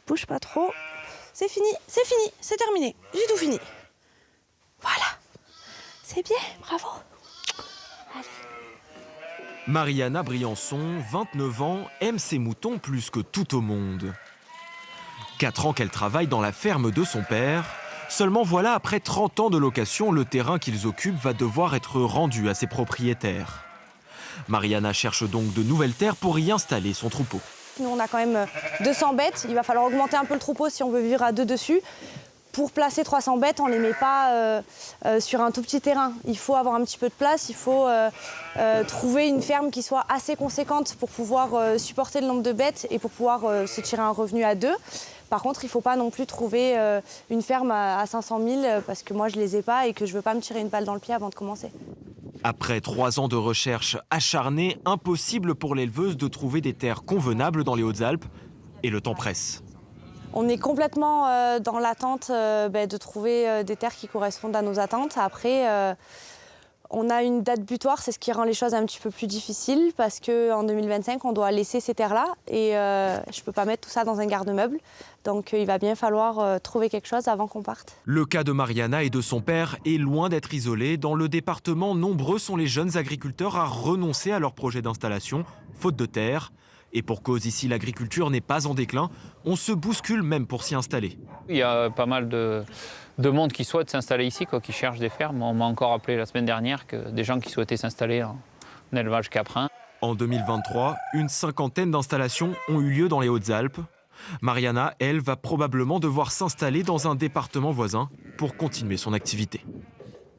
Bouge pas trop. C'est fini, c'est terminé. J'ai tout fini. Voilà. C'est bien, bravo. Allez. Mariana Briançon, 29 ans, aime ses moutons plus que tout au monde. 4 ans qu'elle travaille dans la ferme de son père. Seulement voilà, après 30 ans de location, le terrain qu'ils occupent va devoir être rendu à ses propriétaires. Mariana cherche donc de nouvelles terres pour y installer son troupeau. Nous, on a quand même 200 bêtes. Il va falloir augmenter un peu le troupeau si on veut vivre à 2 dessus. Pour placer 300 bêtes, on ne les met pas sur un tout petit terrain. Il faut avoir un petit peu de place, il faut trouver une ferme qui soit assez conséquente pour pouvoir supporter le nombre de bêtes et pour pouvoir se tirer un revenu à 2. Par contre, il ne faut pas non plus trouver une ferme à 500 000 parce que moi, je ne les ai pas et que je ne veux pas me tirer une balle dans le pied avant de commencer. Après 3 ans de recherche acharnée, impossible pour l'éleveuse de trouver des terres convenables dans les Hautes-Alpes et le temps presse. On est complètement dans l'attente de trouver des terres qui correspondent à nos attentes. Après, on a une date butoir, c'est ce qui rend les choses un petit peu plus difficiles parce qu'en 2025, on doit laisser ces terres-là et je ne peux pas mettre tout ça dans un garde-meuble. Donc il va bien falloir trouver quelque chose avant qu'on parte. Le cas de Mariana et de son père est loin d'être isolé. Dans le département, nombreux sont les jeunes agriculteurs à renoncer à leur projet d'installation, faute de terre. Et pour cause, ici, l'agriculture n'est pas en déclin. On se bouscule même pour s'y installer. Il y a pas mal de monde qui souhaite s'installer ici, qui cherche des fermes. On m'a encore appelé la semaine dernière que des gens qui souhaitaient s'installer en élevage caprin. En 2023, une cinquantaine d'installations ont eu lieu dans les Hautes-Alpes. Mariana, elle, va probablement devoir s'installer dans un département voisin pour continuer son activité.